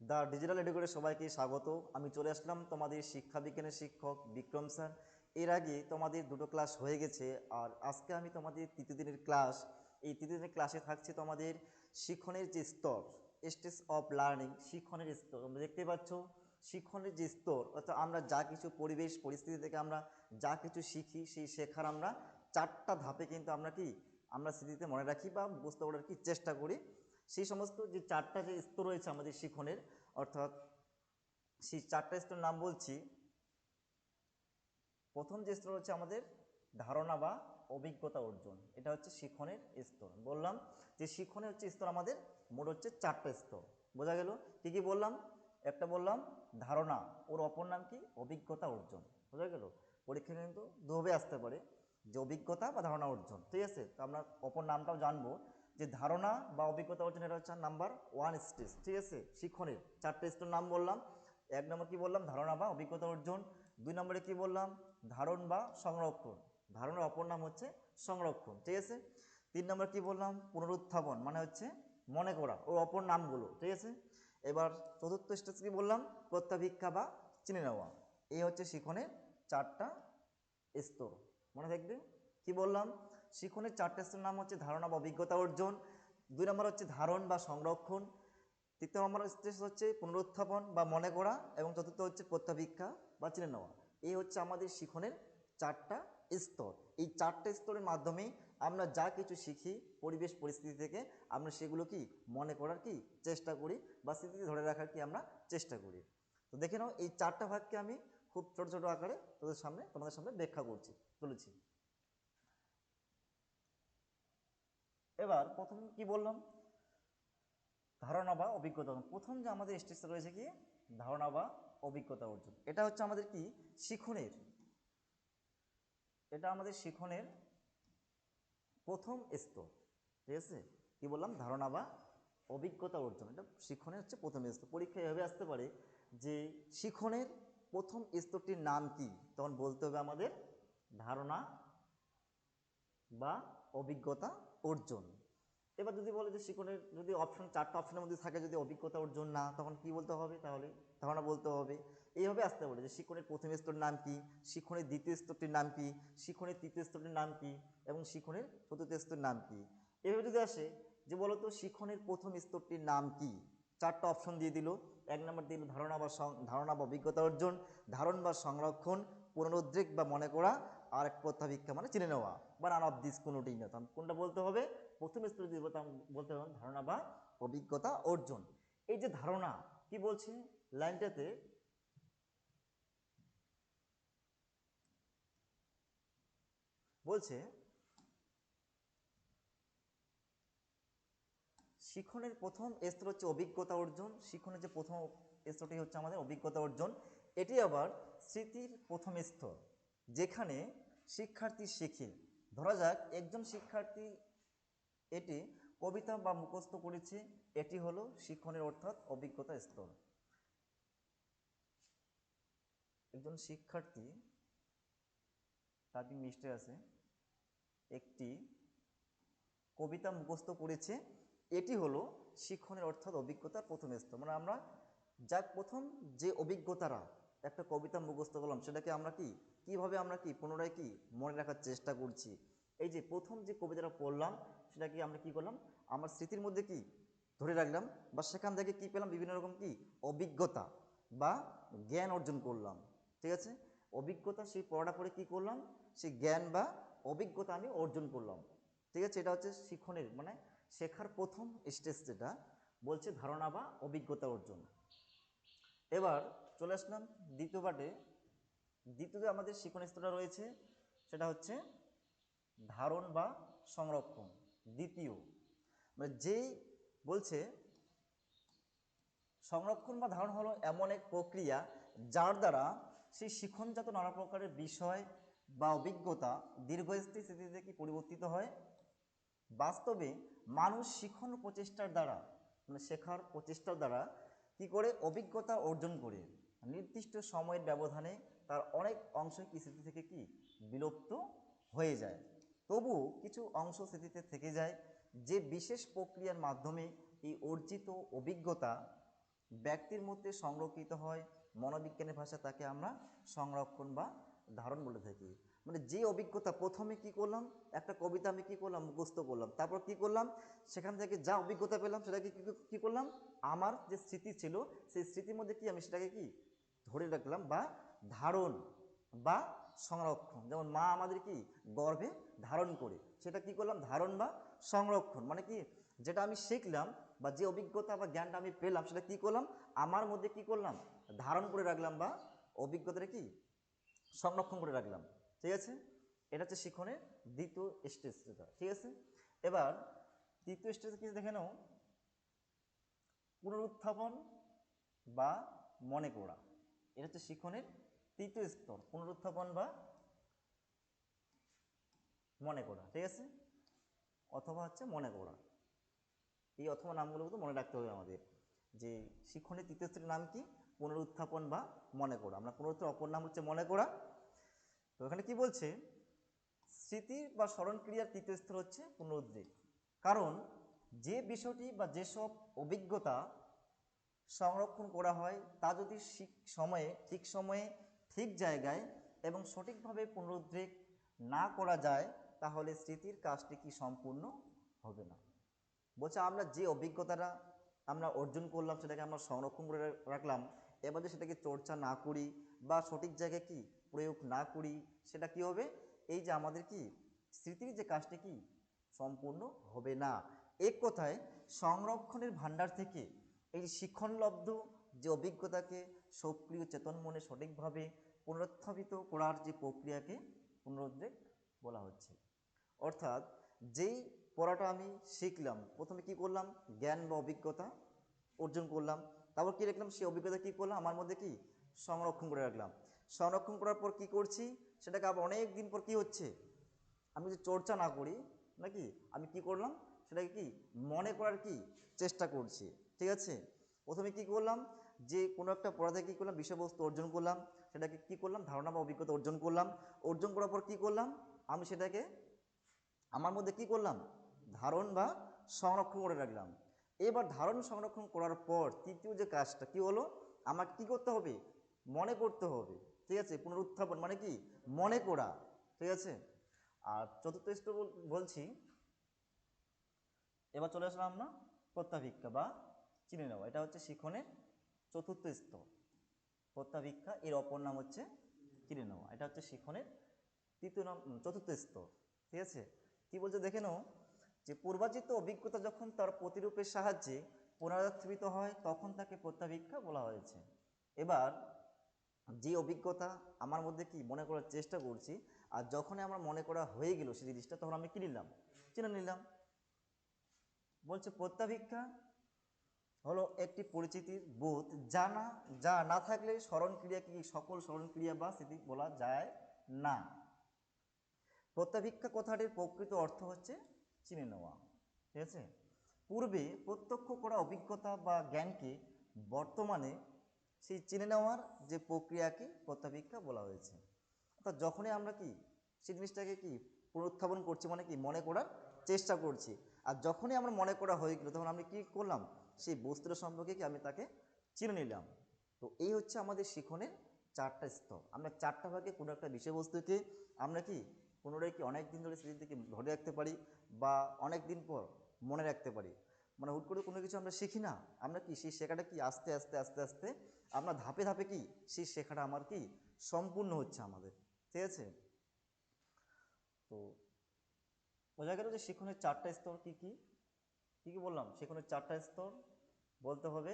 The digital educator সবাইকে স্বাগত। আমি চলে আসলাম তোমাদের শিক্ষা বিজ্ঞানের শিক্ষক বিক্রম স্যার। এর আগে তোমাদের দুটো ক্লাস হয়ে গেছে, আর আজকে আমি তোমাদের তৃতীয় দিনের ক্লাস। এই তৃতীয় দিনের ক্লাসে থাকছে তোমাদের শিক্ষণের যে স্তর, স্টেজ অফ লার্নিং, শিক্ষণের স্তর। তোমরা দেখতে পাচ্ছ শিক্ষণের যে স্তর, অর্থাৎ আমরা যা কিছু পরিবেশ পরিস্থিতি থেকে আমরা যা কিছু শিখি, সেই শেখার আমরা চারটা ধাপে কিন্তু আমরা স্মৃতিতে মনে রাখি বা বুঝতে করার চেষ্টা করি। সেই সমস্ত যে চারটা যে স্তর রয়েছে আমাদের শিক্ষণের, অর্থাৎ সেই চারটা স্তরের নাম বলছি। প্রথম যে স্তর হচ্ছে আমাদের ধারণা বা অভিজ্ঞতা অর্জন, এটা হচ্ছে শিক্ষণের স্তর। বললাম যে শিক্ষণের স্তর আমাদের মোট হচ্ছে চারটা স্তর। বোঝা গেল? কি কি বললাম? একটা বললাম ধারণা, ওর অপর নাম কি? অভিজ্ঞতা অর্জন। বোঝা গেল? পরীক্ষা কিন্তু দুভাবে আসতে পারে, যে অভিজ্ঞতা বা ধারণা অর্জন। ঠিক আছে, তো আমরা অপর নামটাও জানবো যে ধারণা বা অভিজ্ঞতা অর্জন, এটা হচ্ছে নাম্বার 1 স্টেজ। ঠিক আছে, শিক্ষণের চারটে স্তর নাম বললাম। এক নম্বর কি বললাম? ধারণা বা অভিজ্ঞতা অর্জন। দুই নম্বরে কি বললাম? ধারণ বা সংরক্ষণ। ধারণের অপর নাম হচ্ছে সংরক্ষণ। ঠিক আছে। তিন নম্বর কি বললাম? পুনরুত্থাপন, মানে হচ্ছে মনে করা, ওর অপর নামগুলো। ঠিক আছে। এবার চতুর্থ স্টেজ কি বললাম? প্রত্যাভিক্ষা বা চিনে নেওয়া। এই হচ্ছে শিক্ষণের চারটা স্তর। মনে থাকবে কি বললাম? শিক্ষণের চারটে স্তরের নাম হচ্ছে ধারণা বা অভিজ্ঞতা অর্জন, দুই নম্বর হচ্ছে ধারণ বা সংরক্ষণ, তৃতীয় নম্বর স্টেজ হচ্ছে পুনরুত্থাপন বা মনে করা, এবং চতুর্থ হচ্ছে প্রত্যাভিক্ষা বা চিনে নেওয়া। এই হচ্ছে আমাদের শিক্ষণের চারটা স্তর। এই চারটে স্তরের মাধ্যমে আমরা যা কিছু শিখি পরিবেশ পরিস্থিতি থেকে, আমরা সেগুলো মনে করার চেষ্টা করি বা স্মৃতিতে ধরে রাখার আমরা চেষ্টা করি। তো দেখে নাও, এই চারটা ভাগকে আমি খুব ছোট ছোট আকারে তোমাদের সামনে ব্যাখ্যা চলেছি। এবার প্রথম কি বললাম? ধারণা বা অভিজ্ঞতা অর্জন। প্রথম যে আমাদের স্টেজটা রয়েছে কি? ধারণা বা অভিজ্ঞতা অর্জন। এটা হচ্ছে আমাদের শিক্ষণের, এটা আমাদের শিক্ষণের প্রথম স্তর। ঠিক আছে, কি বললাম? ধারণা বা অভিজ্ঞতা অর্জন, এটা শিক্ষণের হচ্ছে প্রথম স্তর। পরীক্ষায় এভাবে আসতে পারে যে শিক্ষণের প্রথম স্তরটির নাম কি? তখন বলতে হবে আমাদের ধারণা বা অভিজ্ঞতা অর্জন। এবার যদি বলে যে শিক্ষণের যদি চারটা অপশনের মধ্যে থাকে, যদি অভিজ্ঞতা অর্জন না, তখন কি বলতে হবে? তাহলে ধারণা বলতে হবে। এইভাবে আসতে পারে যে শিক্ষণের প্রথম স্তরের নাম কি, শিক্ষণের দ্বিতীয় স্তরটির নাম কি, শিক্ষণের তৃতীয় স্তরটির নাম কি, এবং শিক্ষণের চতুর্থ স্তরের নাম কি। এভাবে যদি আসে যে বলতো শিক্ষণের প্রথম স্তরটির নাম কি, চারটা অপশন দিয়ে দিল। এক নম্বর দিল ধারণা বা অভিজ্ঞতা অর্জন, ধারণ বা সংরক্ষণ, পুনরুদ্রেক বা মনে করা, আর এক প্রত্যাভিক্ষা মানে চিনে নেওয়া, বা নান অফ দিস, কোনোটি না। তখন কোনটা বলতে হবে? প্রথম স্তরে দিয়ে বলতে হবে ধারণা বা অভিজ্ঞতা অর্জন। এই যে ধারণা, কি বলছে লাইনটাতে? বলছে শিক্ষণের প্রথম স্তর হচ্ছে অভিজ্ঞতা অর্জন। শিক্ষণের যে প্রথম স্তরটি হচ্ছে আমাদের অভিজ্ঞতা অর্জন। এটি আবার স্মৃতির প্রথম স্তর, যেখানে শিক্ষার্থী শেখে। ধরা যাক একজন শিক্ষার্থী এটি কবিতা বা মুখস্থ করেছে, এটি হলো শিক্ষণের অর্থাৎ অভিজ্ঞতা স্তর। একজন শিক্ষার্থী, টাইপিং মিস্টেক আছে, একটি কবিতা মুখস্থ করেছে, এটি হলো শিক্ষণের অর্থাৎ অভিজ্ঞতার প্রথম স্তর। মানে আমরা প্রথম যে অভিজ্ঞতারা একটা কবিতা মুখস্থ করলাম, সেটাকে আমরা কিভাবে আমরা পুনরায় মনে রাখার চেষ্টা করছি। এই যে প্রথম যে কবিতাটা পড়লাম, সেটাকে আমরা করলাম, আমার স্মৃতির মধ্যে ধরে রাখলাম, বা সেখান থেকে পেলাম? বিভিন্ন রকম অভিজ্ঞতা বা জ্ঞান অর্জন করলাম। ঠিক আছে, অভিজ্ঞতা, সেই পড়াটা পড়ে করলাম, সেই জ্ঞান বা অভিজ্ঞতা আমি অর্জন করলাম। ঠিক আছে, এটা হচ্ছে শিক্ষণের মানে শেখার প্রথম স্টেজ, যেটা বলছে ধারণা বা অভিজ্ঞতা অর্জন। এবার চলে আসলাম দ্বিতীয় পার্টে। দ্বিতীয়তে আমাদের শিক্ষণ স্তরটা রয়েছে, সেটা হচ্ছে ধারণ বা সংরক্ষণ। দ্বিতীয় মানে যেই বলছে সংরক্ষণ বা ধারণ হলো এমন এক প্রক্রিয়া যার দ্বারা সেই শিক্ষণজাত নানা প্রকারের বিষয় বা অভিজ্ঞতা দীর্ঘস্থায়ী স্মৃতিতে পরিবর্তিত হয়। বাস্তবে মানুষ শিক্ষণ প্রচেষ্টার দ্বারা, মানে শেখার প্রচেষ্টার দ্বারা করে অভিজ্ঞতা অর্জন করে নির্দিষ্ট সময়ের ব্যবধানে তার অনেক অংশই স্মৃতি থেকে বিলুপ্ত হয়ে যায়। তবু কিছু অংশ স্মৃতিতে থেকে যায়, যে বিশেষ প্রক্রিয়ার মাধ্যমে এই অর্জিত অভিজ্ঞতা ব্যক্তির মধ্যে সংরক্ষিত হয়, মনোবিজ্ঞানের ভাষা তাকে আমরা সংরক্ষণ বা ধারণ বলে থাকি। মানে যে অভিজ্ঞতা প্রথমে কি করলাম, একটা কবিতা আমি কি করলাম, মুখস্থ করলাম, তারপর কি করলাম, সেখান থেকে যা অভিজ্ঞতা পেলাম সেটাকে কি করলাম, আমার যে স্মৃতি ছিল সেই স্মৃতির মধ্যে কি আমি সেটাকে কি ধরে রাখলাম বা ধারণ বা সংরক্ষণ। যেমন মা আমাদের কি গর্ভে ধারণ করে, সেটা কি করলাম, ধারণ বা সংরক্ষণ। মানে কি যেটা আমি শিখলাম বা যে অভিজ্ঞতা বা জ্ঞানটা আমি পেলাম সেটা কি করলাম, আমার মধ্যে কি করলাম, ধারণ করে রাখলাম বা অভিজ্ঞতাটা কি সংরক্ষণ করে রাখলাম। ঠিক আছে, এটা হচ্ছে শিখনের দ্বিতীয় স্টেজটা। ঠিক আছে, এবার তৃতীয় স্টেজ কি দেখে নাও, পুনরুত্থাপন বা মনে করা। এটা হচ্ছে শিখনের তৃতীয় স্তর, পুনরুত্থাপন বা মনে করা। ঠিক আছে, অথবা হচ্ছে মনে করা। এই অথবা নামগুলো কিন্তু মনে রাখতে হবে আমাদের, যে শিক্ষণের তৃতীয় স্তরের নাম কি, পুনরুত্থাপন বা মনে করা। আমরা পুনরুত্থাপন অপর নাম হচ্ছে মনে করা। তো এখানে কি বলছে, স্মৃতি বা স্মরণক্রিয়ার তৃতীয় স্তর হচ্ছে পুনরুদ্রেক। কারণ যে বিষয়টি বা যেসব অভিজ্ঞতা সংরক্ষণ করা হয় তা যদি ঠিক সময়ে ঠিক জায়গায় এবং সঠিকভাবে পুনরুদ্রেক না করা যায় তাহলে স্মৃতির কাজটি কি সম্পূর্ণ হবে না। বলছে আমরা যে অভিজ্ঞতাটা আমরা অর্জন করলাম সেটাকে আমরা সংরক্ষণ করে রাখলাম, এবার যদি সেটাকে চর্চা না করি বা সঠিক জায়গায় কি প্রয়োগ না করি, সেটা কি হবে, এই যে আমাদের কি স্মৃতির যে কাজটি কি সম্পূর্ণ হবে না। এক কথায় সংরক্ষণের ভাণ্ডার থেকে এই শিক্ষণলব্ধ যে অভিজ্ঞতাকে সক্রিয় চেতন মনে সঠিকভাবে পুনরুত্থাপিত করার যে প্রক্রিয়াকে পুনরুদ্রেক বলা হচ্ছে। অর্থাৎ যেই পড়াটা আমি শিখলাম, প্রথমে কি করলাম, জ্ঞান বা অভিজ্ঞতা অর্জন করলাম, তারপর কি রাখলাম, সেই অভিজ্ঞতা কি করলাম আমার মধ্যে কি সংরক্ষণ করে রাখলাম। সংরক্ষণ করার পর কি করছি, সেটাকে আবার অনেক দিন পর কি হচ্ছে, আমি যদি চর্চা না করি নাকি, আমি কি করলাম, সেটাকে কি মনে করার কি চেষ্টা করছি। ঠিক আছে, প্রথমে কি করলাম, যে কোনো একটা পড়া থেকে কী করলাম, বিষয়বস্তু অর্জন করলাম, সেটাকে কি করলাম, ধারণা বা অভিজ্ঞতা অর্জন করলাম। অর্জন করার পর কি করলাম, আমি সেটাকে আমার মধ্যে কি করলাম, ধারণ বা সংরক্ষণ করে রাখলাম। এবার ধারণ সংরক্ষণ করার পর তৃতীয় যে কাজটা কি হলো, আমাকে কি করতে হবে, মনে করতে হবে। ঠিক আছে, পুনরুত্থাপন মানে কি মনে করা। ঠিক আছে, আর চতুর্থ স্তর বলছি, এবার চলে আসলাম আমরা প্রত্যাভিজ্ঞা বা চিনে নেওয়া। এটা হচ্ছে শিখনের চতুর্থ স্তর। প্রত্যাভিজ্ঞা এর অপর নাম হচ্ছে চিনে নেওয়া। এটা হচ্ছে শিখনের চতুর্থ স্তর। ঠিক আছে, কি বলছে দেখে নাও, যে পূর্বার্জিত অভিজ্ঞতা যখন তার প্রতিরূপের সাহায্যে পুনরুত্থিত হয় তখন তাকে প্রত্যাভিজ্ঞা বলা হয়েছে। এবার যে অভিজ্ঞতা আমার মধ্যে কি মনে করার চেষ্টা করছি, আর যখনই আমার মনে করা হয়ে গেল সেই জিনিসটা, তখন আমি কি নিলাম, চিনে নিলাম। বলছে প্রত্যাভিজ্ঞা হলো একটি পরিচিতির বোধ, যা না থাকলে স্মরণক্রিয়া কি সকল স্মরণক্রিয়া বা স্মৃতি বলা যায় না। প্রত্যাভিজ্ঞা কথাটির প্রকৃত অর্থ হচ্ছে চিনে নেওয়া। ঠিক আছে, পূর্বে প্রত্যক্ষ করা অভিজ্ঞতা বা জ্ঞানকে বর্তমানে সেই চিনে নেওয়ার যে প্রক্রিয়াকে প্রত্যাভিজ্ঞা বলা হয়েছে। অর্থাৎ যখনই আমরা কি সেই জিনিসটাকে কি পুনরুত্থাপন করছি, মানে কি মনে করার চেষ্টা করছি, আর যখনই আমরা মনে করা হয়ে গেল তখন আমি কি করলাম, সেই বস্তুর সম্পর্কে কি আমি তাকে চিনে নিলাম। তো এই হচ্ছে আমাদের শিখনের চারটা স্তর। আমরা চারটা ভাগে কোনো একটা বিষয়বস্তুকে আমরা কি পুনরায় কি অনেক দিন ধরে স্মৃতি থেকে ধরে রাখতে পারি বা অনেক দিন পর মনে রাখতে পারি। মানে হুট করে কোনো কিছু আমরা শিখি না, আমরা কি সেই শেখাটা কি আস্তে আস্তে আস্তে আস্তে আমরা ধাপে ধাপে কি সেই শেখাটা আমার কি সম্পূর্ণ হচ্ছে আমাদের। ঠিক আছে, তো বোঝা গেল যে শিখনের চারটা স্তর কি কি কি কি বললাম। শিখনের চারটা স্তর বলতে হবে,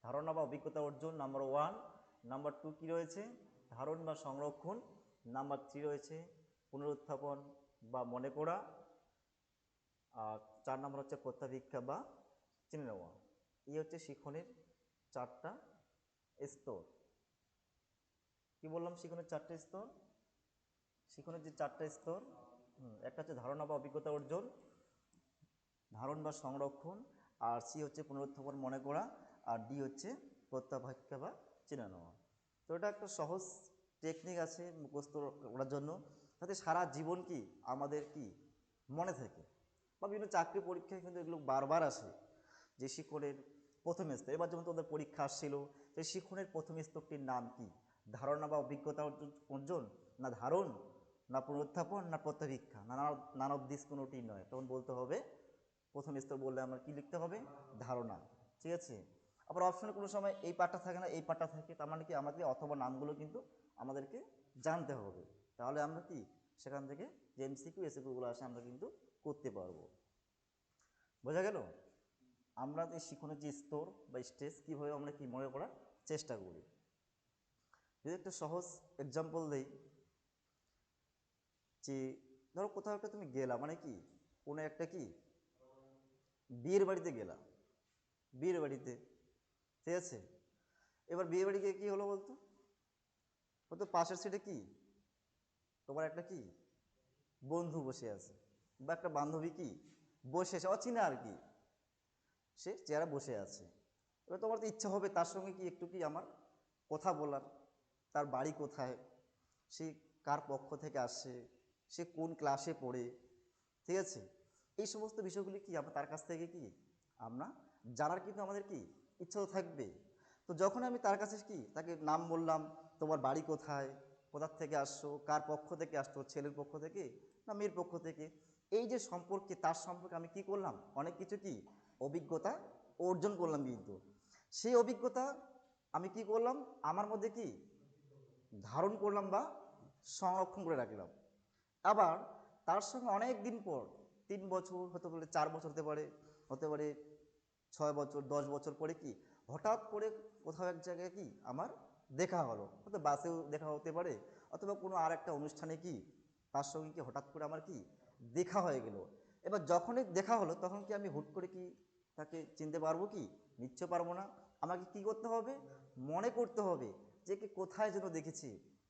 ধারণা বা অভিজ্ঞতা অর্জন নাম্বার 1, নাম্বার 2 কি রয়েছে, ধারণ বা সংরক্ষণ, নাম্বার 3 রয়েছে পুনরুত্থাপন বা মনে করা, আর 4 নম্বর হচ্ছে প্রত্যাভিজ্ঞা বা চিনে নেওয়া। এই হচ্ছে শিখনের চারটা স্তর। কি বললাম, শিখনের চারটে স্তর, শিখনের যে চারটা স্তর, একটা হচ্ছে ধারণা বা অভিজ্ঞতা অর্জন, ধারণ বা সংরক্ষণ, আর সি হচ্ছে পুনরুত্থাপন মনে করা, আর ডি হচ্ছে প্রত্যাভিজ্ঞা বা চিনে নেওয়া। তো এটা একটা সহজ টেকনিক আছে মুখস্থ করার জন্য, যাতে সারা জীবন কি আমাদের কি মনে থাকে, বা বিভিন্ন চাকরি পরীক্ষায় কিন্তু এগুলো বারবার আসে, যে শিক্ষকের প্রথম স্তর। এবার যেমন তোমাদের পরীক্ষা আসছিল, সেই শিখনের প্রথম স্তরটির নাম কি? ধারণা বা অভিজ্ঞতা অর্জন, না ধারণ, না পুনরুত্থাপন, না প্রত্যাভিক্ষা, না নান অফ দিস কোনোটি নয়। তখন বলতে হবে প্রথম স্তর বললে আমরা কি লিখতে হবে? ধারণা। ঠিক আছে। আবার অপশনে কোনো সময় এই পার্টটা থাকে না, এই পার্টটা থাকে, তার মানে কি আমাদের অথবা নামগুলো কিন্তু আমাদেরকে জানতে হবে, তাহলে আমরা কি সেখান থেকে যে এমসিকিউ এসিকিউগুলো আসে আমরা কিন্তু করতে পারবো। বোঝা গেল? আমরা এই শিখনের যে স্তর বা স্টেজ কীভাবে আমরা কি মনে করার চেষ্টা করি। যদি একটা সহজ এক্সাম্পল দেই, যে ধরো কোথাও একটা তুমি গেলা, মানে কি কোনো একটা কি বিয়ের বাড়িতে গেলা, বিয়ের বাড়িতে, ঠিক আছে। এবার বিয়ে বাড়ি গিয়ে কী হলো বলতো, বলতো পাশের সিটে কি তোমার একটা কি বন্ধু বসে আছে বা একটা বান্ধবী কি বসে আছে, অচেনা আর কি, সে চেয়ারে বসে আছে। এবার তোমার তো ইচ্ছা হবে তার সঙ্গে কি একটু কি আমার কথা বলার, তার বাড়ি কোথায়, সে কার পক্ষ থেকে আসছে, সে কোন ক্লাসে পড়ে, ঠিক আছে। এই সমস্ত বিষয়গুলি কি আমরা তার কাছ থেকে কি আমরা জানার কিন্তু আমাদের কি ইচ্ছা তো থাকবে। তো যখন আমি তার কাছে কি তাকে নাম বললাম, তোমার বাড়ি কোথায়, কোথার থেকে আসছো, কার পক্ষ থেকে আসছো, ছেলের পক্ষ থেকে না মেয়ের পক্ষ থেকে, এই যে সম্পর্কে তার সম্পর্কে আমি কি করলাম, অনেক কিছু কি অভিজ্ঞতা অর্জন করলাম। কিন্তু সেই অভিজ্ঞতা আমি কি করলাম, আমার মধ্যে কি ধারণ করলাম বা সংরক্ষণ করে রাখলাম। আবার তার সঙ্গে অনেক দিন পর, 3 বছর হতে পারে, 4 বছর হতে পারে 6 বছর, 10 বছর পরে কি হঠাৎ করে কোথাও এক জায়গায় কি আমার দেখা হলো, হয়তো বাসেও দেখা হতে পারে, অথবা কোনো আর একটা অনুষ্ঠানে কি তার সঙ্গে কি হঠাৎ করে আমার কি দেখা হয়ে গেল। এবার যখনই দেখা হলো তখন কি আমি হুট করে কি তাকে চিনতে পারবো? কি নিশ্চয় পারবো না। আমাকে কি করতে হবে, মনে করতে হবে যে একে কোথায় যেন দেখেছি,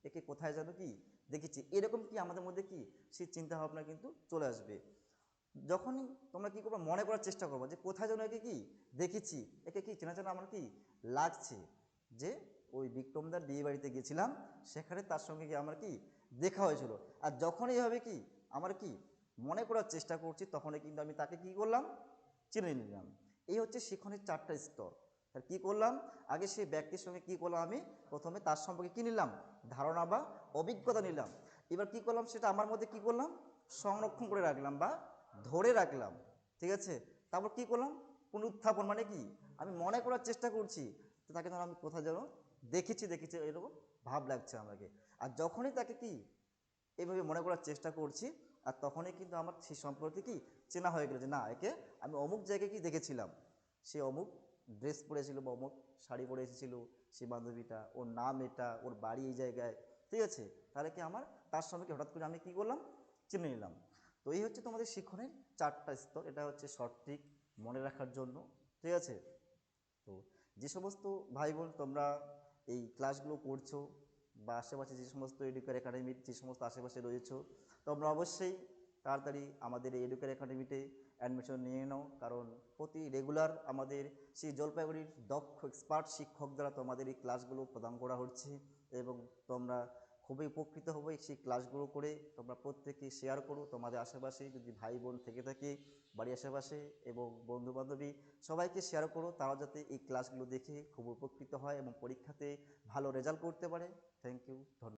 একে কোথায় যেন কি দেখেছি, এরকম কি আমাদের মধ্যে কি সেই চিন্তা ভাবনা কিন্তু চলে আসবে। যখনই তোমরা কি করবে, মনে করার চেষ্টা করবো যে কোথায় যেন একে কি দেখেছি, একে কি চেনা চেনা আমার কি লাগছে, যে ওই বিক্রমদার বিয়ে বাড়িতে গেছিলাম, সেখানে তার সঙ্গে কি আমার কি দেখা হয়েছিল। আর যখন এইভাবে কি আমার কি মনে করার চেষ্টা করছি, তখনই কিন্তু আমি তাকে কি করলাম, চিনে নিলাম। এই হচ্ছে শিখনের 4টা স্তর। আর কি করলাম, আগে সেই ব্যক্তির সঙ্গে কি করলাম, আমি প্রথমে তার সম্পর্কে কি নিলাম, ধারণা বা অভিজ্ঞতা নিলাম। এবার কি করলাম, সেটা আমার মধ্যে কি করলাম, সংরক্ষণ করে রাখলাম বা ধরে রাখলাম, ঠিক আছে। তারপর কি করলাম, পুনরুত্থাপন, মানে কি আমি মনে করার চেষ্টা করছি তো তাকে ধরো আমি কোথায় যেন দেখেছি দেখেছি এরকম ভাব লাগছে আমাকে। আর যখনই তাকে কি এইভাবে মনে করার চেষ্টা করছি, আর তখনই কিন্তু আমার সেই সম্পর্কে কি চেনা হয়ে গেল, যে না একে আমি অমুক জায়গায় কি দেখেছিলাম, সে অমুক ড্রেস পরেছিল বা অমুক শাড়ি পরে এসেছিল, সে বান্ধবীটা, ওর নাম এটা, ওর বাড়ি এই জায়গায়, ঠিক আছে। তাহলে কি আমার তার সম্পর্কে হঠাৎ করে আমি কি করলাম, চিনে নিলাম। তো এই হচ্ছে তোমাদের শিক্ষণের 4টা স্তর। এটা হচ্ছে সঠিক মনে রাখার জন্য, ঠিক আছে। তো যে সমস্ত ভাই বোন তোমরা এই ক্লাসগুলো করছো বা আশেপাশে যে সমস্ত এডুকেয়ার একাডেমির যে সমস্ত আশেপাশে রয়েছো, তোমরা অবশ্যই তাড়াতাড়ি আমাদের এই এডুকেয়ার একাডেমিতে অ্যাডমিশন নিয়ে নাও। কারণ প্রতি রেগুলার আমাদের সেই জলপাইগুড়ির দক্ষ এক্সপার্ট শিক্ষক দ্বারা তোমাদের এই ক্লাসগুলো প্রদান করা হচ্ছে, এবং তোমরা খুবই উপকৃত হবে সেই ক্লাসগুলো করে। তোমরা প্রত্যেকে শেয়ার করো তোমাদের আশেপাশে যদি ভাই বোন থেকে থাকে বাড়ির আশেপাশে, এবং বন্ধুবান্ধবী সবাইকে শেয়ার করো, তারা যাতে এই ক্লাসগুলো দেখে খুব উপকৃত হয় এবং পরীক্ষাতে ভালো রেজাল্ট করতে পারে। থ্যাংক ইউ, ধন্যবাদ।